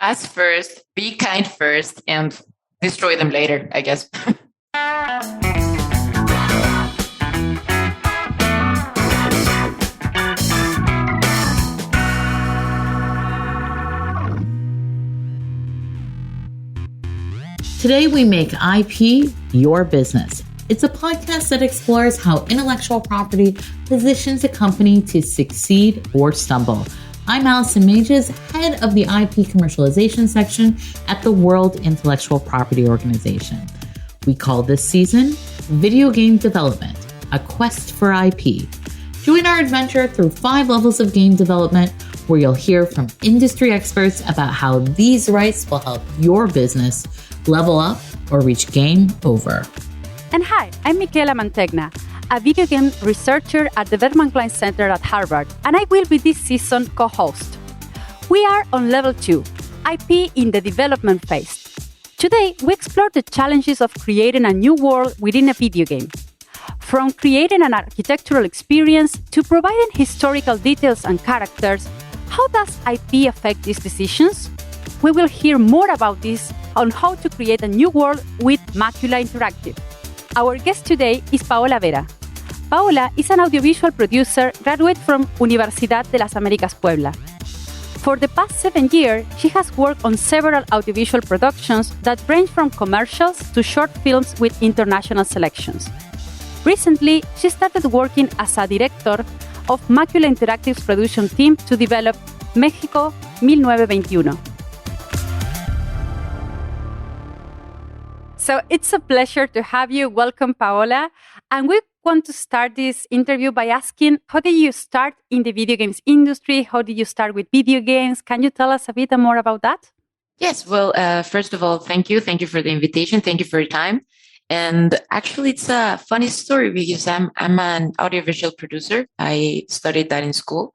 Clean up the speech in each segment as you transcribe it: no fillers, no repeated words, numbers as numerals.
Ask first, be kind first, and destroy them later, I guess. Today, we make IP your business. It's a podcast that explores how intellectual property positions a company to succeed or stumble. I'm Allison Mages, head of the IP commercialization section at the World Intellectual Property Organization. We call this season Video Game Development, a quest for IP. Join our adventure through 5 levels of game development, where you'll hear from industry experts about how these rights will help your business level up or reach game over. And hi, I'm Michaela Mantegna, a video game researcher at the Berkman Klein Center at Harvard, and I will be this season co-host. We are on level 2, IP in the development phase. Today, we explore the challenges of creating a new world within a video game. From creating an architectural experience to providing historical details and characters, how does IP affect these decisions? We will hear more about this on how to create a new world with Macula Interactive. Our guest today is Paola Vera. Paola is an audiovisual producer graduate from Universidad de las Américas Puebla. For the past 7 years, she has worked on several audiovisual productions that range from commercials to short films with international selections. Recently, she started working as a director of Macula Interactive's production team to develop México 1921. So it's a pleasure to have you. Welcome, Paola. And we want to start this interview by asking, how did you start in the video games industry? How did you start with video games? Can you tell us a bit more about that? Yes. Well, first of all, thank you. Thank you for the invitation. Thank you for your time. And actually, it's a funny story because I'm an audiovisual producer. I studied that in school.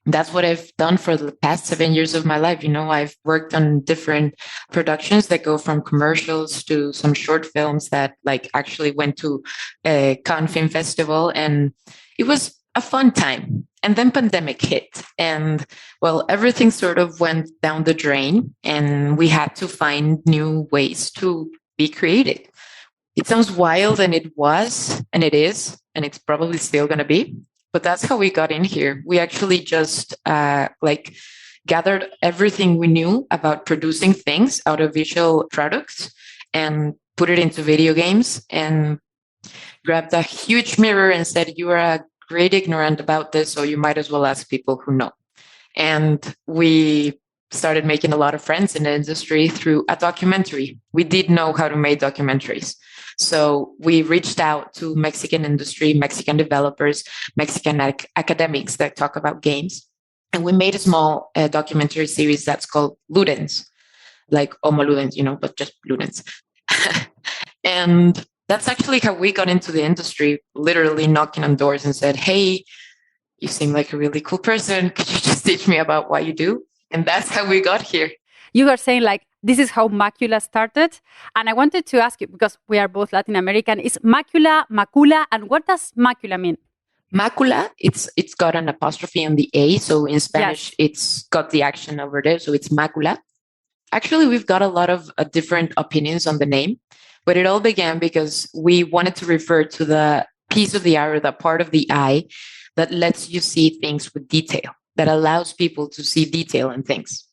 That's what I've done for the past 7 years of my life. You know, I've worked on different productions that go from commercials to some short films that actually went to a Cannes Film Festival. And it was a fun time. And then pandemic hit. And well, everything sort of went down the drain and we had to find new ways to be creative. It sounds wild, and it was, and it is, and it's probably still going to be. But that's how we got in here. We actually just gathered everything we knew about producing things out of visual products and put it into video games and grabbed a huge mirror and said, you are a great ignorant about this, so you might as well ask people who know. And we started making a lot of friends in the industry through a documentary. We did know how to make documentaries. So we reached out to Mexican industry, Mexican developers, Mexican academics that talk about games. And we made a small documentary series that's called Ludens, like Homo Ludens, but just Ludens. And that's actually how we got into the industry, literally knocking on doors and said, hey, you seem like a really cool person. Could you just teach me about what you do? And that's how we got here. You are saying this is how Macula started. And I wanted to ask you, because we are both Latin American, is Macula, Macula, and what does Macula mean? Macula, it's got an apostrophe on the A. So in Spanish, yes, It's got the action over there. So it's Macula. Actually, we've got a lot of different opinions on the name, but it all began because we wanted to refer to the piece of the eye, or the part of the eye that lets you see things with detail, that allows people to see detail in things.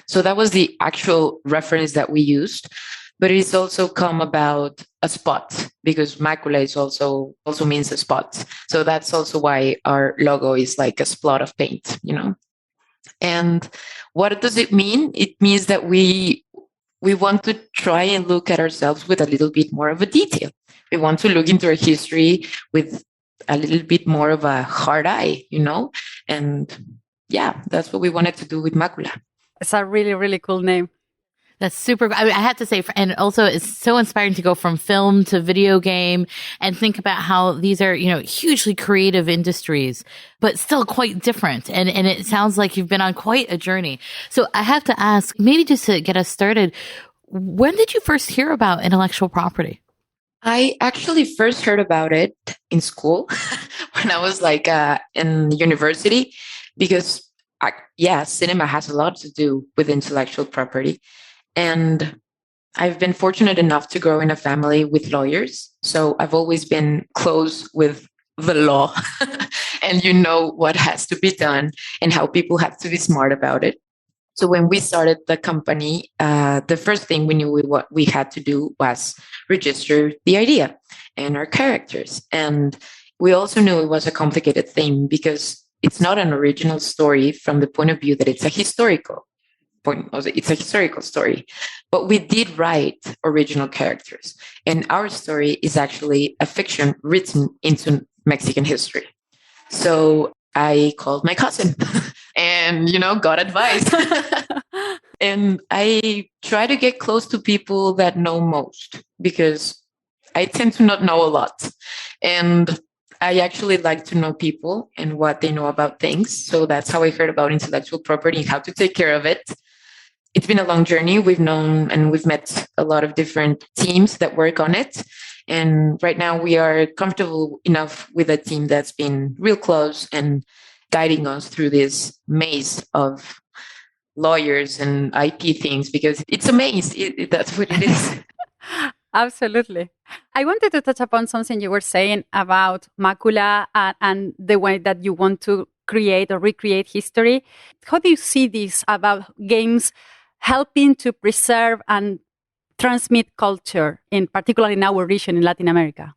So that was the actual reference that we used, but it's also come about a spot, because macula is also means a spot. So that's also why our logo is like a splot of paint, And what does it mean? It means that we want to try and look at ourselves with a little bit more of a detail. We want to look into our history with a little bit more of a hard eye, And yeah, that's what we wanted to do with Macula. It's a really, really cool name. That's super. I have to say, and also it's so inspiring to go from film to video game and think about how these are, hugely creative industries, but still quite different. And it sounds like you've been on quite a journey. So I have to ask, maybe just to get us started, when did you first hear about intellectual property? I actually first heard about it in school when I was in university, because Yeah, cinema has a lot to do with intellectual property. And I've been fortunate enough to grow in a family with lawyers. So I've always been close with the law and you know what has to be done and how people have to be smart about it. So when we started the company, the first thing we knew what we had to do was register the idea and our characters. And we also knew it was a complicated thing because it's not an original story from the point of view that it's a historical point. It's a historical story, but we did write original characters. And our story is actually a fiction written into Mexican history. So I called my cousin and, got advice. And I try to get close to people that know most because I tend to not know a lot. And I actually like to know people and what they know about things. So that's how I heard about intellectual property and how to take care of it. It's been a long journey. We've known and we've met a lot of different teams that work on it. And right now we are comfortable enough with a team that's been real close and guiding us through this maze of lawyers and IP things because it's a maze. That's what it is. Absolutely. I wanted to touch upon something you were saying about Macula and the way that you want to create or recreate history. How do you see this about games helping to preserve and transmit culture, in particular in our region in Latin America?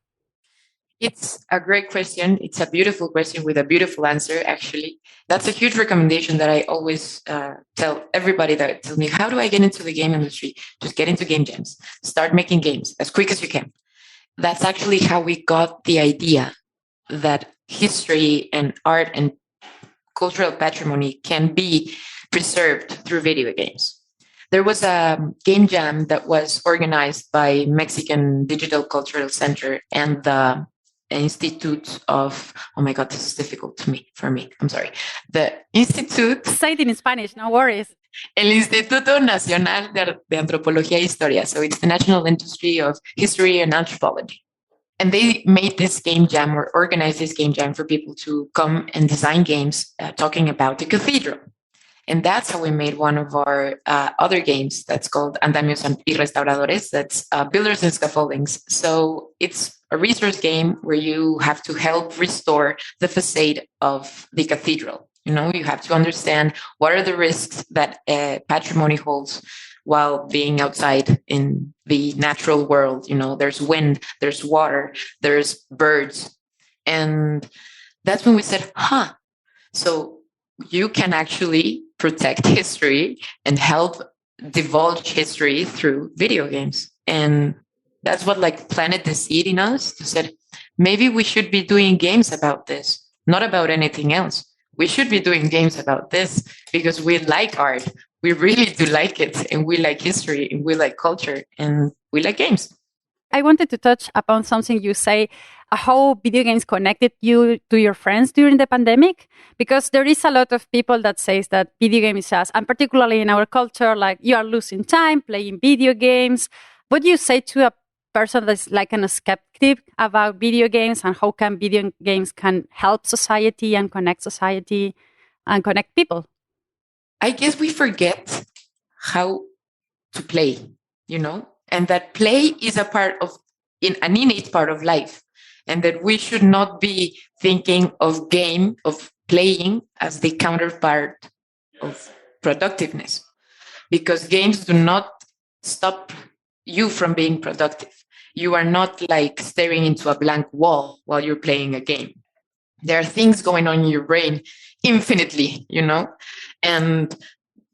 It's a great question. It's a beautiful question with a beautiful answer, actually. That's a huge recommendation that I always tell everybody that tells me, how do I get into the game industry? Just get into game jams. Start making games as quick as you can. That's actually how we got the idea that history and art and cultural patrimony can be preserved through video games. There was a game jam that was organized by Mexican Digital Cultural Center and the Institute of, oh my God, this is difficult for me. I'm sorry. The Institute. Say it in Spanish, no worries. El Instituto Nacional de Antropología y Historia. So it's the National Industry of History and Anthropology. And they made this game jam or organized this game jam for people to come and design games talking about the cathedral. And that's how we made one of our other games that's called Andamios y Restauradores. That's Builders and Scaffoldings. So it's a resource game where you have to help restore the facade of the cathedral. You have to understand what are the risks that patrimony holds while being outside in the natural world. There's wind, there's water, there's birds. And that's when we said, so you can actually protect history and help divulge history through video games. And that's what planted the seed in us to said, maybe we should be doing games about this, not about anything else. We should be doing games about this because we like art. We really do like it. And we like history and we like culture and we like games. I wanted to touch upon something you say, how video games connected you to your friends during the pandemic, because there is a lot of people that says that video games is, and particularly in our culture, you are losing time playing video games. What do you say to a person that's a skeptic about video games and how can video games can help society and connect people? I guess we forget how to play, and that play is an innate part of life. And that we should not be thinking of playing as the counterpart of productiveness, because games do not stop you from being productive. You are not staring into a blank wall while you're playing a game. There are things going on in your brain infinitely, and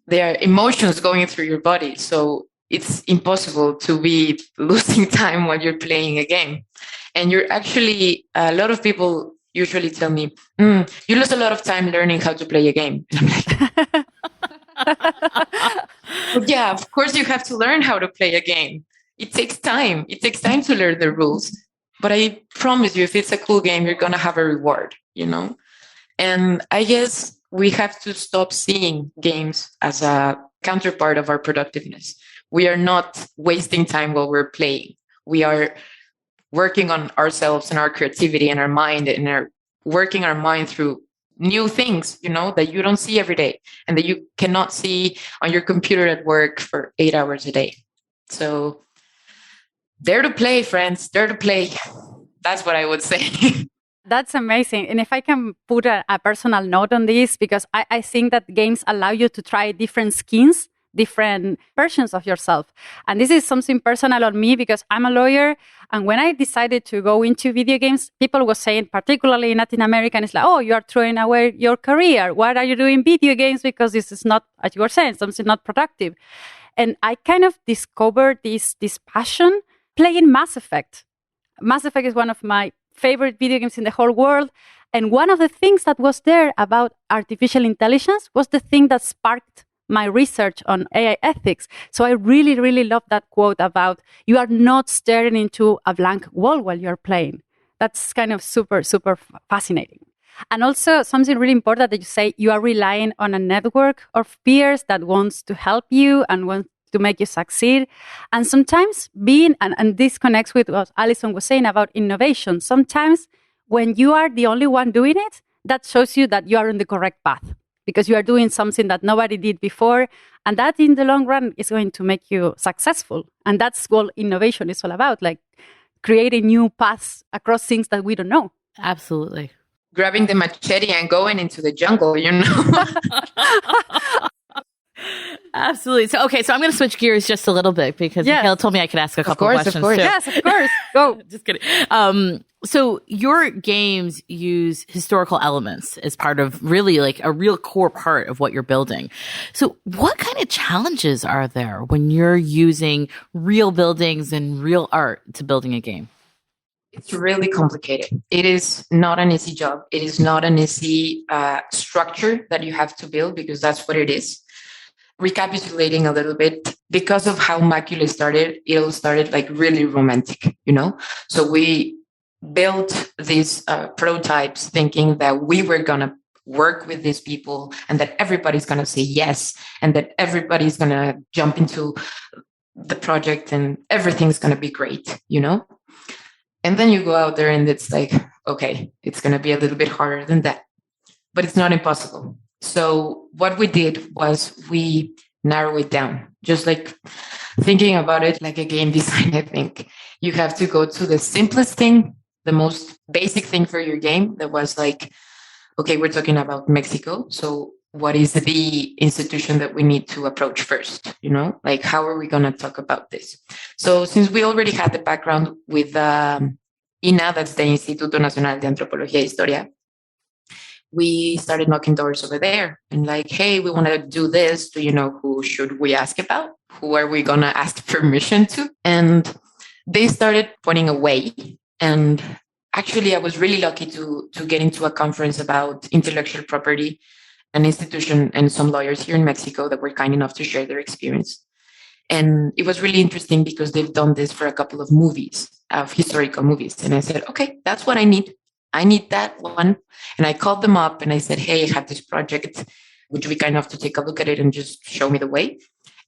there are emotions going through your body. So it's impossible to be losing time while you're playing a game. And you're actually, a lot of people usually tell me, you lose a lot of time learning how to play a game. And I'm well, yeah, of course you have to learn how to play a game. It takes time. It takes time to learn the rules. But I promise you, if it's a cool game, you're going to have a reward, And I guess we have to stop seeing games as a counterpart of our productiveness. We are not wasting time while we're playing. We are working on ourselves and our creativity and our mind, and are working our mind through new things, that you don't see every day and that you cannot see on your computer at work for 8 hours a day. So dare to play, friends, dare to play. That's what I would say. That's amazing. And if I can put a personal note on this, because I think that games allow you to try different skins, different versions of yourself. And this is something personal on me because I'm a lawyer. And when I decided to go into video games, people were saying, particularly in Latin America, it's like, oh, you are throwing away your career. Why are you doing video games? Because this is not, as you were saying, something not productive. And I kind of discovered this passion playing Mass Effect. Mass Effect is one of my favorite video games in the whole world. And one of the things that was there about artificial intelligence was the thing that sparked my research on AI ethics. So I really, really love that quote about you are not staring into a blank wall while you're playing. That's kind of super, super fascinating. And also something really important that you say, you are relying on a network of peers that wants to help you and wants to make you succeed. And sometimes and this connects with what Alison was saying about innovation. Sometimes when you are the only one doing it, that shows you that you are on the correct path because you are doing something that nobody did before. And that in the long run is going to make you successful. And that's what innovation is all about, like creating new paths across things that we don't know. Absolutely. Grabbing the machete and going into the jungle, Absolutely. So, okay. So I'm going to switch gears just a little bit because Mikhail told me I could ask a couple questions. Of course. Too. Yes, of course. Go. Just kidding. So your games use historical elements as part of really like a real core part of what you're building. So what kind of challenges are there when you're using real buildings and real art to building a game? It's really complicated. It is not an easy job. It is not an easy structure that you have to build because that's what it is. Recapitulating a little bit, because of how Macula started, it all started like really romantic, So we built these prototypes thinking that we were going to work with these people and that everybody's going to say yes and that everybody's going to jump into the project and everything's going to be great, And then you go out there and it's like, okay, it's going to be a little bit harder than that, but it's not impossible. So what we did was we narrow it down, just like thinking about it like a game design. I think you have to go to the simplest thing, the most basic thing for your game. That was like, okay, we're talking about Mexico. So what is the institution that we need to approach first? Like how are we going to talk about this? So since we already had the background with INA, that's the Instituto Nacional de Antropología y Historia, we started knocking doors over there and like, hey, we want to do this. Do you know who should we ask about? Who are we going to ask permission to? And they started pointing away. And actually, I was really lucky to get into a conference about intellectual property, an institution and some lawyers here in Mexico that were kind enough to share their experience. And it was really interesting because they've done this for a couple of movies, of historical movies. And I said, okay, that's what I need. I need that one. And I called them up and I said, hey, I have this project. Would you be kind enough to take a look at it and just show me the way?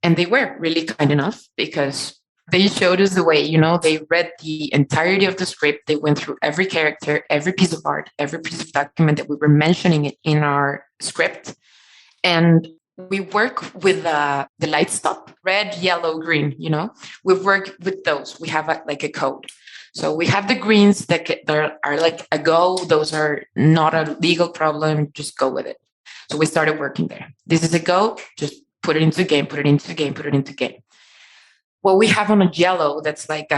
And they were really kind enough because they showed us the way. They read the entirety of the script. They went through every character, every piece of art, every piece of document that we were mentioning in our script. And we work with the light stop, red, yellow, green, we work with those. We have like a code. So we have the greens that are like a go. Those are not a legal problem. Just go with it. So we started working there. This is a go. Just put it into the game, put it into the game, put it into the game. What we have on a yellow, that's like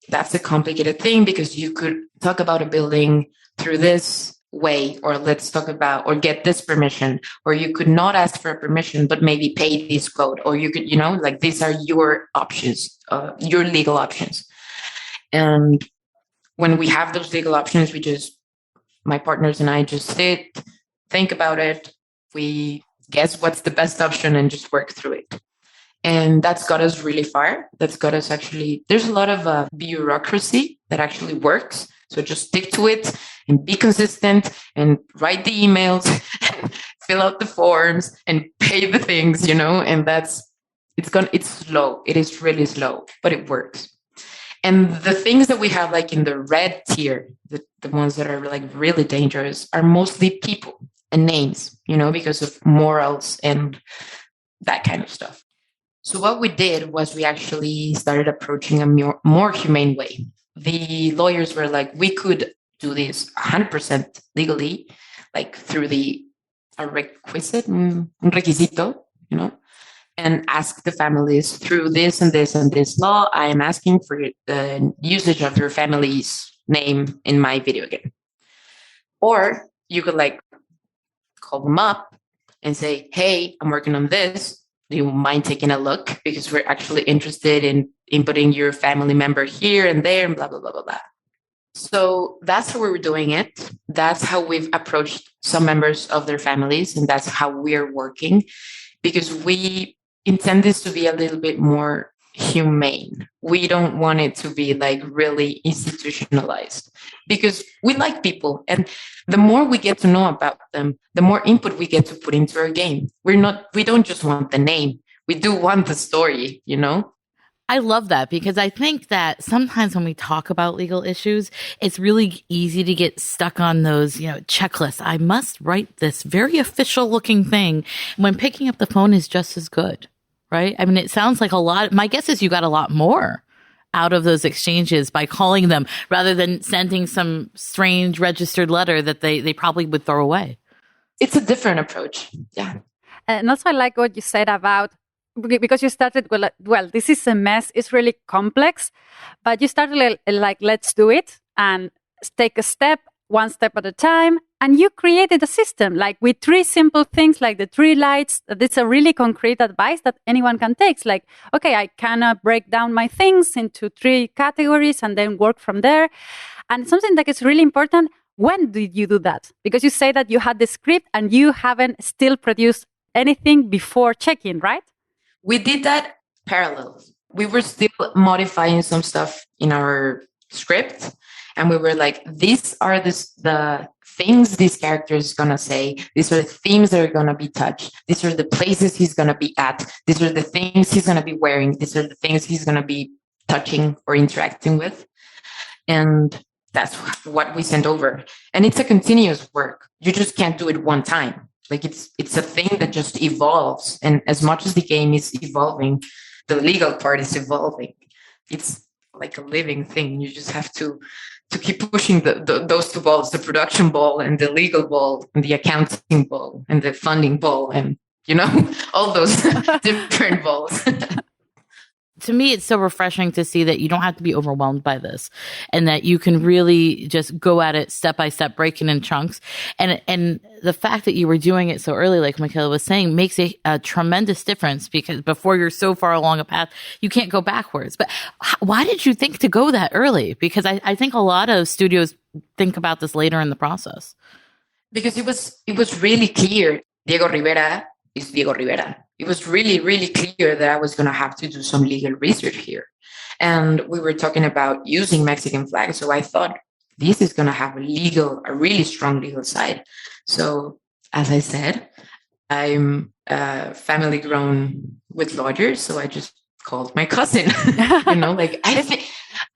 that's a complicated thing because you could talk about a building through this way, or let's talk about, or get this permission, or you could not ask for a permission, but maybe pay this code, or you could, like these are your options, your legal options. And when we have those legal options, my partners and I just sit, think about it. We guess what's the best option and just work through it. And that's got us really far. That's got us there's a lot of bureaucracy that actually works. So just stick to it and be consistent and write the emails and fill out the forms and pay the things, and it's slow. It is really slow, but it works. And the things that we have like in the red tier, the ones that are like really dangerous, are mostly people and names, because of morals and that kind of stuff. So what we did was we actually started approaching a more humane way. The lawyers were like, we could do this 100% legally, like through a requisite, un requisito, and ask the families through this and this and this law. I am asking for the usage of your family's name in my video game. Or you could like call them up and say, hey, I'm working on this. Do you mind taking a look? Because we're actually interested in inputting your family member here and there and blah, blah, blah, blah, blah. So that's how we were doing it. That's how we've approached some members of their families. And that's how we're working, because we intend this to be a little bit more humane. We don't want it to be like really institutionalized, because we like people. And the more we get to know about them, the more input we get to put into our game. We don't just want the name. We do want the story, I love that, because I think that sometimes when we talk about legal issues, it's really easy to get stuck on those, checklists. I must write this very official looking thing, when picking up the phone is just as good, right? I mean, it sounds like a lot. My guess is you got a lot more out of those exchanges by calling them rather than sending some strange registered letter that they probably would throw away. It's a different approach. Yeah. And also I like what you said about, because you started, well, this is a mess. It's really complex, but you started like, let's do it and take a step, one step at a time. And you created a system like with 3 simple things, like the 3 lights. It's a really concrete advice that anyone can take. It's like, okay, I can break down my things into 3 categories and then work from there. And something that is really important. When did you do that? Because you say that you had the script and you haven't still produced anything before check-in, right? We did that parallel. We were still modifying some stuff in our script. And we were like, these are the things this character is going to say. These are the themes that are going to be touched. These are the places he's going to be at. These are the things he's going to be wearing. These are the things he's going to be touching or interacting with. And that's what we sent over. And it's a continuous work. You just can't do it one time. Like it's a thing that just evolves. And as much as the game is evolving, the legal part is evolving. It's like a living thing. You just have to keep pushing those 2 balls, the production ball and the legal ball and the accounting ball and the funding ball and, all those different balls. To me, it's so refreshing to see that you don't have to be overwhelmed by this and that you can really just go at it step by step, breaking in chunks. And the fact that you were doing it so early, like Michaela was saying, makes a tremendous difference, because before you're so far along a path, you can't go backwards. But why did you think to go that early? Because I think a lot of studios think about this later in the process. Because it was really clear. Diego Rivera is Diego Rivera. It was really, really clear that I was going to have to do some legal research here. And we were talking about using Mexican flags. So I thought this is going to have a really strong legal side. So as I said, I'm family grown with lawyers. So I just called my cousin,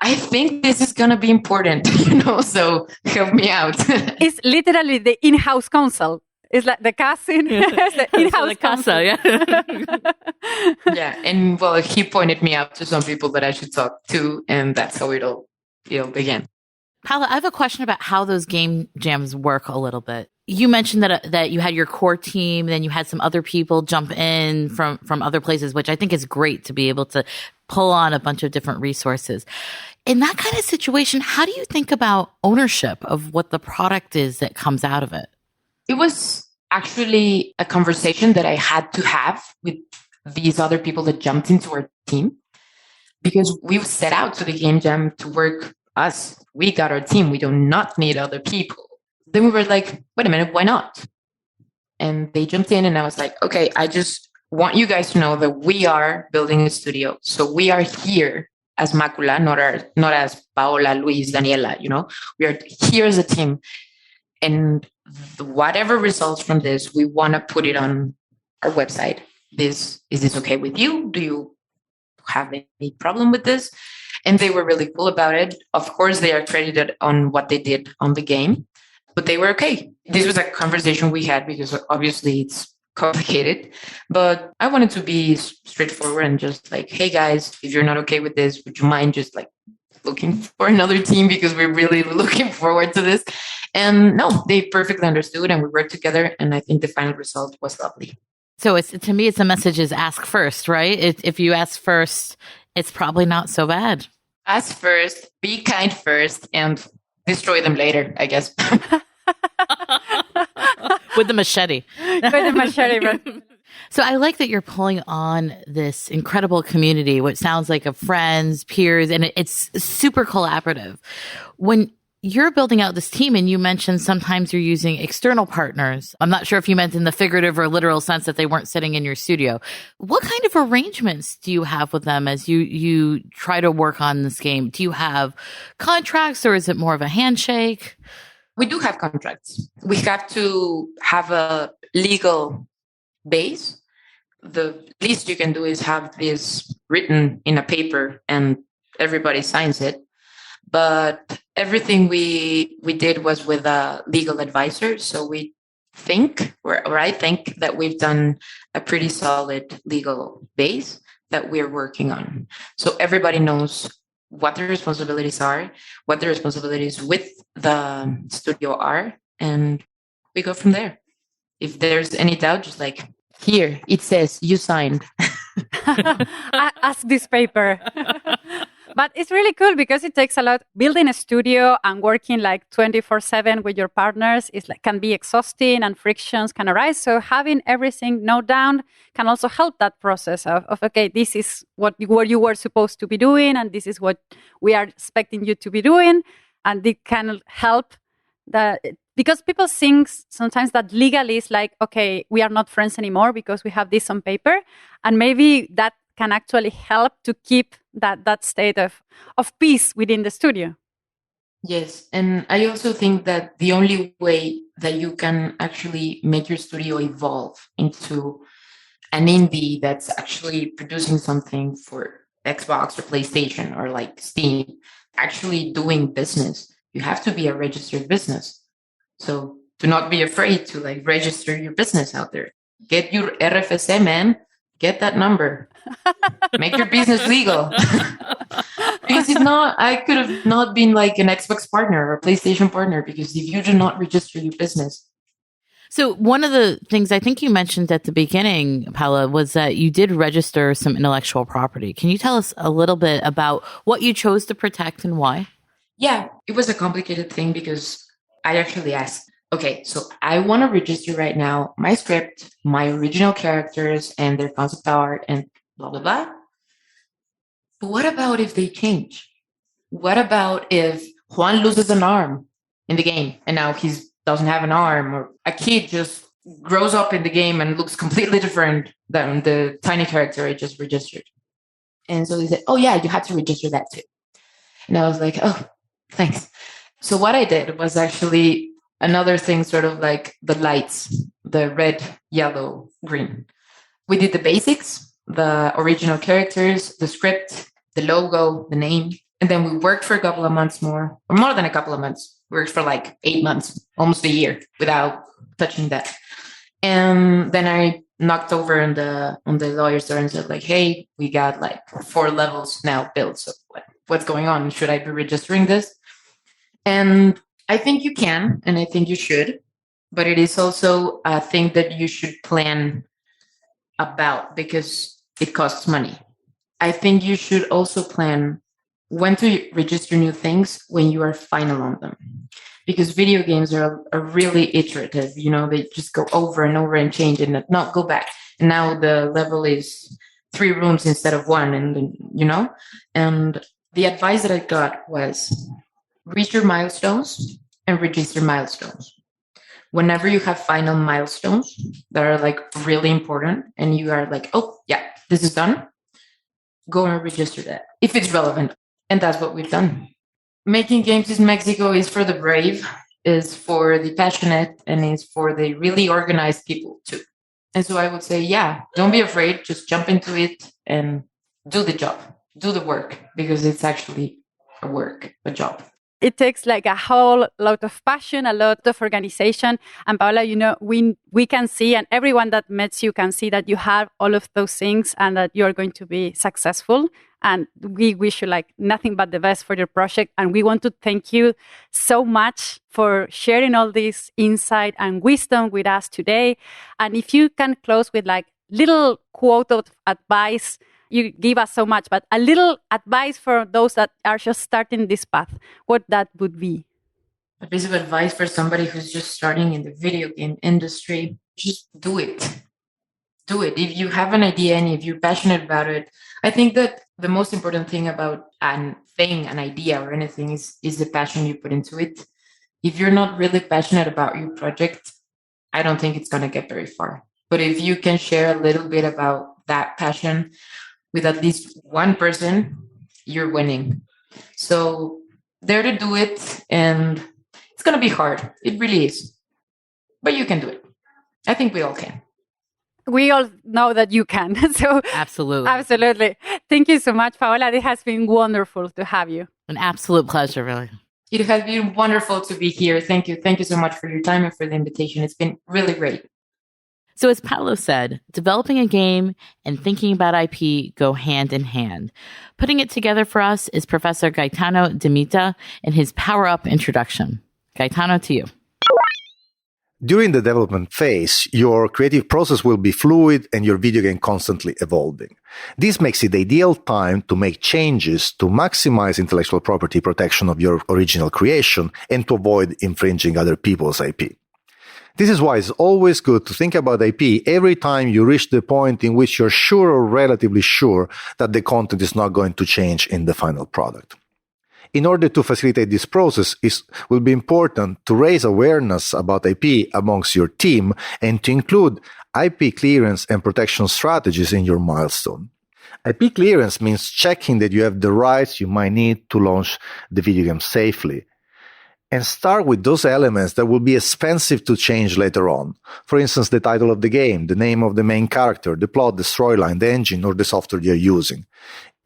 I think this is going to be important, so help me out. It's literally the in-house counsel. It's like the cousin, the in-house counsel. Yeah. Yeah. And well, he pointed me out to some people that I should talk to, and that's how it all began. Paula, I have a question about how those game jams work a little bit. You mentioned that you had your core team, then you had some other people jump in from other places, which I think is great to be able to pull on a bunch of different resources. In that kind of situation, how do you think about ownership of what the product is that comes out of it? It was actually a conversation that I had to have with these other people that jumped into our team, because we set out to the game jam to work us. We got our team. We do not need other people. Then we were like, wait a minute, why not? And they jumped in and I was like, okay, I just want you guys to know that we are building a studio. So we are here as Macula, not as Paola, Luis, Daniela, we are here as a team. And whatever results from this, we want to put it on our website. Is this okay with you? Do you have any problem with this? And they were really cool about it. Of course, they are credited on what they did on the game, but they were okay. This was a conversation we had because obviously it's complicated, but I wanted to be straightforward and just like, hey guys, if you're not okay with this, would you mind just like looking for another team because we're really looking forward to this? And no, they perfectly understood and we worked together. And I think the final result was lovely. So to me, it's a message is ask first, right? If you ask first, it's probably not so bad. Ask first, be kind first, and destroy them later, I guess. With the machete. With the machete. So I like that you're pulling on this incredible community, which sounds like of friends, peers, and it's super collaborative. When you're building out this team and you mentioned sometimes you're using external partners. I'm not sure if you meant in the figurative or literal sense that they weren't sitting in your studio. What kind of arrangements do you have with them as you try to work on this game? Do you have contracts or is it more of a handshake? We do have contracts. We have to have a legal base. The least you can do is have this written in a paper and everybody signs it. But everything we did was with a legal advisor. So we think, or I think that we've done a pretty solid legal base that we're working on. So everybody knows what the responsibilities are, what the responsibilities with the studio are, and we go from there. If there's any doubt, just like, here, it says you signed. Ask this paper. But it's really cool because it takes a lot. Building a studio and working like 24/7 with your partners is like can be exhausting and frictions can arise. So having everything noted down can also help that process of okay, this is what you were supposed to be doing, and this is what we are expecting you to be doing, and it can help that. Because people think sometimes that legally is like, okay, we are not friends anymore because we have this on paper. And maybe that can actually help to keep that state of peace within the studio. Yes. And I also think that the only way that you can actually make your studio evolve into an indie that's actually producing something for Xbox or PlayStation or like Steam, actually doing business, you have to be a registered business. So do not be afraid to like register your business out there. Get your RFSA, man. Get that number. Make your business legal. Because if not, I could have not been like an Xbox partner or a PlayStation partner because if you do not register your business. So one of the things I think you mentioned at the beginning, Paula, was that you did register some intellectual property. Can you tell us a little bit about what you chose to protect and why? Yeah, it was a complicated thing because I actually asked, okay, so I want to register right now my script, my original characters and their concept art and blah, blah, blah. But what about if they change? What about if Juan loses an arm in the game and now he doesn't have an arm, or a kid just grows up in the game and looks completely different than the tiny character I just registered? And so they said, oh yeah, you have to register that too. And I was like, oh, thanks. So what I did was actually another thing, sort of like the lights, the red, yellow, green. We did the basics, the original characters, the script, the logo, the name. And then we worked for a couple of months more, or more than a couple of months. We worked for like 8 months, almost a year without touching that. And then I knocked over on the lawyer's door and said like, hey, we got like 4 levels now built. So what's going on? Should I be registering this? And I think you can, and I think you should, but it is also a thing that you should plan about because it costs money. I think you should also plan when to register new things when you are final on them. Because video games are really iterative, they just go over and over and change and not go back. And now the level is 3 rooms instead of 1, and the advice that I got was reach your milestones and register milestones. Whenever you have final milestones that are like really important and you are like, oh yeah, this is done, go and register that if it's relevant. And that's what we've done. Making games in Mexico is for the brave, is for the passionate, and is for the really organized people too. And so I would say, yeah, don't be afraid, just jump into it and do the job. do the work, because it's actually a job. It takes like a whole lot of passion, a lot of organization. And Paola, we can see, and everyone that meets you can see that you have all of those things and that you're going to be successful. And we wish you like nothing but the best for your project. And we want to thank you so much for sharing all this insight and wisdom with us today. And if you can close with like little quote of advice, you give us so much, but a little advice for those that are just starting this path, what that would be? A piece of advice for somebody who's just starting in the video game industry: just do it. Do it. If you have an idea and if you're passionate about it, I think that the most important thing about an idea or anything is the passion you put into it. If you're not really passionate about your project, I don't think it's going to get very far. But if you can share a little bit about that passion with at least one person, you're winning. So dare to do it, and it's going to be hard. It really is. But you can do it. I think we all can. We all know that you can. So Absolutely. Thank you so much, Paola. It has been wonderful to have you. An absolute pleasure, really. It has been wonderful to be here. Thank you. Thank you so much for your time and for the invitation. It's been really great. So as Paolo said, developing a game and thinking about IP go hand in hand. Putting it together for us is Professor Gaetano Demita in his Power Up introduction. Gaetano, to you. During the development phase, your creative process will be fluid and your video game constantly evolving. This makes it the ideal time to make changes to maximize intellectual property protection of your original creation and to avoid infringing other people's IP. This is why it's always good to think about IP every time you reach the point in which you're sure or relatively sure that the content is not going to change in the final product. In order to facilitate this process, it will be important to raise awareness about IP amongst your team and to include IP clearance and protection strategies in your milestone. IP clearance means checking that you have the rights you might need to launch the video game safely. And start with those elements that will be expensive to change later on. For instance, the title of the game, the name of the main character, the plot, the storyline, the engine, or the software you're using.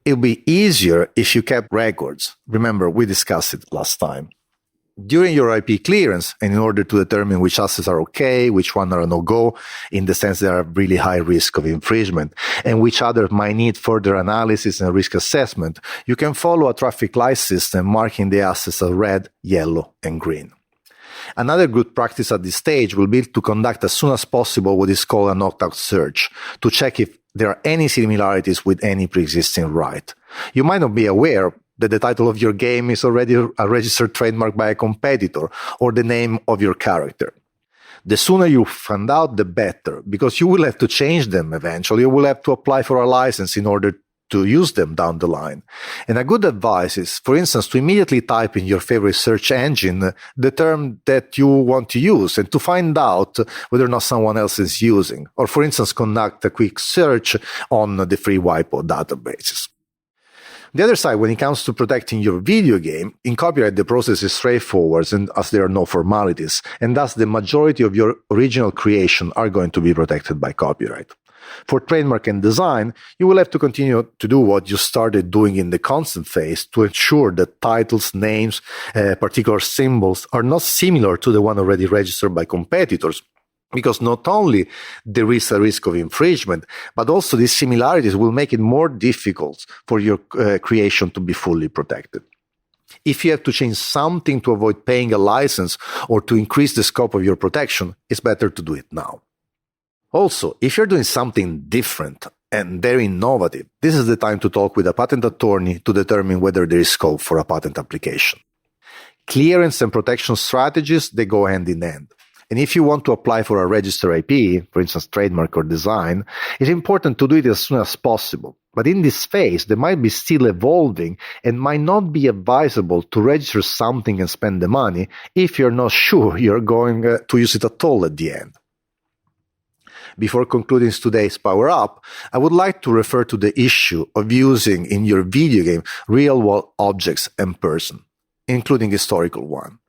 It'll be easier if you kept records. Remember, we discussed it last time. During your IP clearance, and in order to determine which assets are okay, which one are a no-go, in the sense they are really high risk of infringement, and which others might need further analysis and risk assessment, you can follow a traffic light system marking the assets as red, yellow, and green. Another good practice at this stage will be to conduct as soon as possible what is called a knocked-out search, to check if there are any similarities with any pre-existing right. You might not be aware that the title of your game is already a registered trademark by a competitor, or the name of your character. The sooner you find out, the better, because you will have to change them eventually. You will have to apply for a license in order to use them down the line. And a good advice is, for instance, to immediately type in your favorite search engine the term that you want to use and to find out whether or not someone else is using. Or, for instance, conduct a quick search on the free WIPO databases. The other side, when it comes to protecting your video game, in copyright the process is straightforward and as there are no formalities, and thus the majority of your original creation are going to be protected by copyright. For trademark and design, you will have to continue to do what you started doing in the consent phase to ensure that titles, names, particular symbols are not similar to the one already registered by competitors. Because not only there is a risk of infringement, but also these similarities will make it more difficult for your creation to be fully protected. If you have to change something to avoid paying a license or to increase the scope of your protection, it's better to do it now. Also, if you're doing something different and very innovative, this is the time to talk with a patent attorney to determine whether there is scope for a patent application. Clearance and protection strategies, they go hand in hand. And if you want to apply for a registered IP, for instance, trademark or design, it's important to do it as soon as possible. But in this phase, they might be still evolving and might not be advisable to register something and spend the money if you're not sure you're going to use it at all at the end. Before concluding today's Power Up, I would like to refer to the issue of using in your video game real-world objects and persons, including historical ones.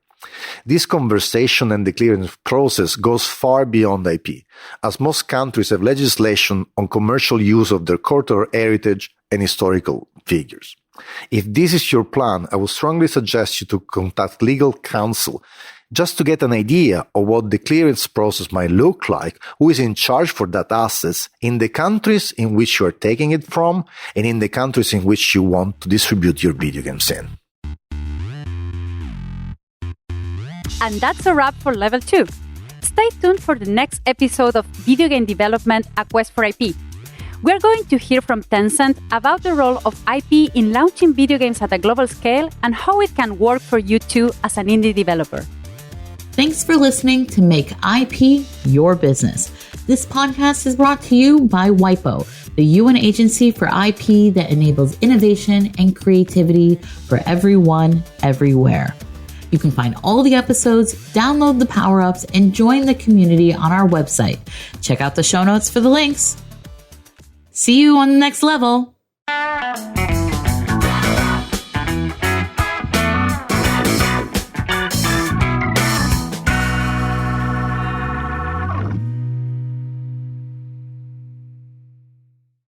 This conversation and the clearance process goes far beyond IP, as most countries have legislation on commercial use of their cultural heritage and historical figures. If this is your plan, I would strongly suggest you to contact legal counsel just to get an idea of what the clearance process might look like, who is in charge for that assets in the countries in which you are taking it from, and in the countries in which you want to distribute your video games in. And that's a wrap for Level 2. Stay tuned for the next episode of Video Game Development, A Quest for IP. We're going to hear from Tencent about the role of IP in launching video games at a global scale and how it can work for you too as an indie developer. Thanks for listening to Make IP Your Business. This podcast is brought to you by WIPO, the UN agency for IP that enables innovation and creativity for everyone, everywhere. You can find all the episodes, download the power-ups, and join the community on our website. Check out the show notes for the links. See you on the next level.